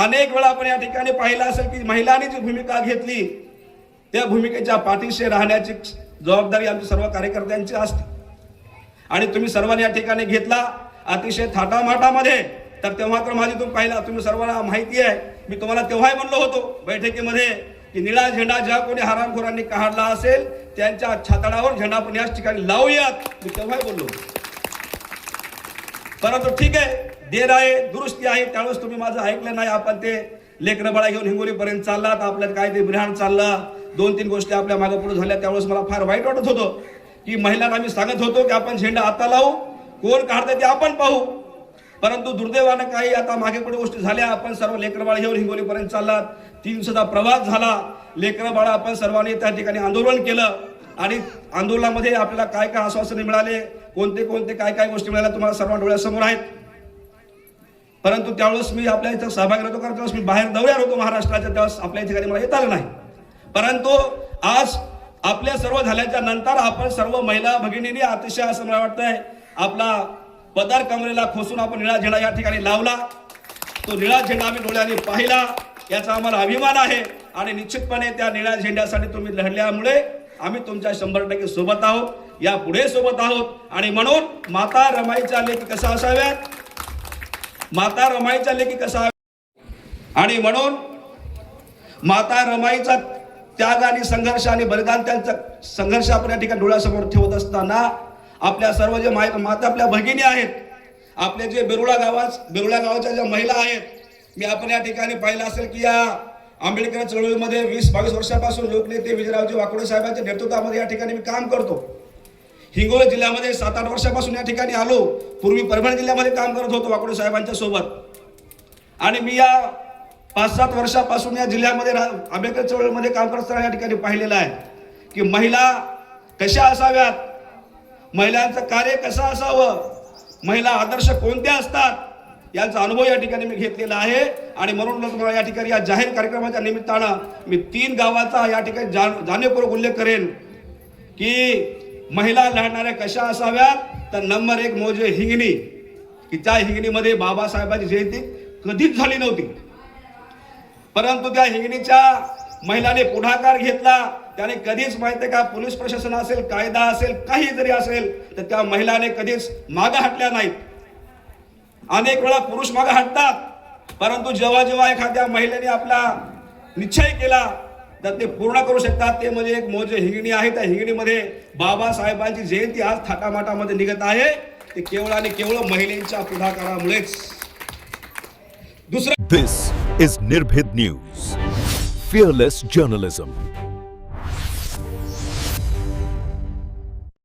अनेक वेळा आपण या ठिकाणी पाहिलं असेल की महिलांनी जी भूमिका घेतली त्या भूमिकेच्या पाठीशी राहण्याची जबाबदारी आमच्या सर्व कार्यकर्त्यांची असते आणि तुम्ही सर्वांनी या ठिकाणी घेतला अतिशय थाटामाटामध्ये। तर तेव्हा तर माझी तुम्ही पाहिला, तुम्ही सर्वांना माहिती आहे, मी तुम्हाला तेव्हाही म्हणलो होतो बैठकीमध्ये की निळा झेंडा ज्या कोणी हरामखोरांनी काढला असेल त्यांच्या छाताडावर झेंडा आपण याच ठिकाणी लावूयात, मी तेव्हाही बोललो। परंतु ठीक आहे, देर आहे दुरुस्ती आहे, त्यावेळेस तुम्ही माझं ऐकलं नाही। आपण ते लेकरं बाळा घेऊन हिंगोलीपर्यंत चाललात, आपल्यात काय ते बिरहाण चालला, 2-3 गोष्टी आपल्या मागे पुढे झाल्या। त्यावेळेस मला फार वाईट वाटत होतं की महिलांना आम्ही सांगत होतो की आपण झेंडा आता लावू, कोण काढतं ते आपण पाहू। परंतु दुर्दैवानं काही आता मागे पुढे गोष्टी झाल्या। आपण सर्व लेकरं बाळा घेऊन हिंगोलीपर्यंत चाललात, 3 दिवसाचा प्रवास झाला, लेकरं बाळा आपण सर्वांनी त्या ठिकाणी आंदोलन केलं आणि आंदोलनामध्ये आपल्याला काय काय आश्वासने मिळाले, कोणते काय काय गोष्टी मिळाल्या तुम्हाला सर्व डोळ्यासमोर आहेत। परंतु त्यावेळेस मी आपल्या इथं सहभागी होतो, कारण त्यावेळेस मी बाहेर दौऱ्यावर होतो महाराष्ट्राच्या, त्यावेळेस आपल्या ठिकाणी मला येता आलं नाही। परंतु आज आपल्या सर्व झाल्याच्या नंतर आपण सर्व महिला भगिनींनी अतिशय असं मला वाटतंय आपला पदर कमरेला खोसून आपण निळा झेंडा या ठिकाणी लावला। तो निळा झेंडा आम्ही डोळ्यांनी पाहिला, याचा आम्हाला अभिमान आहे आणि निश्चितपणे त्या निळ्या झेंड्यासाठी तुम्ही लढल्यामुळे आम्ही तुमच्या 100% सोबत आहोत, या पुढे सोबत आहोत। आणि म्हणून माता रमाईच्या लेकी कशा असाव्यात, माता रमाईच्या लेकी कसा, आणि म्हणून माता रमाईचा त्याग आणि संघर्ष आणि बलिदान, त्यांचा संघर्ष आपण या ठिकाणी डोळ्यासमोर ठेवत असताना आपल्या सर्व जे माता आपल्या भगिनी आहेत, आपले जे बेरुळा गावाच्या ज्या महिला आहेत, मी आपण या ठिकाणी पाहिलं असेल की या आंबेडकर चळवळीमध्ये 20-22 वर्षापासून लोकनेते विजयरावजी वाकोडे साहेबांच्या नेतृत्वामध्ये या ठिकाणी मी काम करतो। हिंगोली जिल्ह्यामध्ये 7-8 वर्षापासून या ठिकाणी आलो, पूर्वी परभणी जिल्ह्यामध्ये काम करत होतो वाकोडे साहेबांच्या सोबत। आणि मी या 5-7 वर्षापासून या जिल्ह्यामध्ये आंबेडकर चळवळीमध्ये काम करत असताना या ठिकाणी पाहिलेलं आहे की महिला कशा असाव्यात, महिलांचं कार्य कसं असावं, महिला आदर्श कोणत्या असतात, याचा अनुभव या ठिकाणी मी घेतलेला आहे। आणि म्हणून तुम्हाला या ठिकाणी या जाहीर कार्यक्रमाच्या निमित्तानं मी 3 गावाचा या ठिकाणी जाणीवपूर्वक उल्लेख करेन की महिला लढणाऱ्या कशा असाव्यात। तर नंबर 1 म्हणजे हिंगणी, की त्या हिंगणीमध्ये बाबासाहेबांची जयंती कधीच झाली नव्हती, परंतु त्या हिंगणीच्या महिलाने पुढाकार घेतला। त्याने कधीच माहिती का, पोलीस प्रशासन असेल, कायदा असेल, काही जरी असेल तर त्या महिलाने कधीच मागे हटल्या नाहीत। अनेक वेळा पुरुष मागे हटतात, परंतु जेव्हा जेव्हा एखाद्या महिलेने आपला निश्चय केला तर ते पूर्ण करू शकतात। ते म्हणजे एक मोजे हिंगणी आहे। त्या हिंगणीमध्ये बाबासाहेबांची जयंती आज थाटामाटामध्ये निघत आहे, ते केवळ आणि केवळ महिलांच्या पुढाकारामुळेच। This is Nirbhit News, fearless journalism.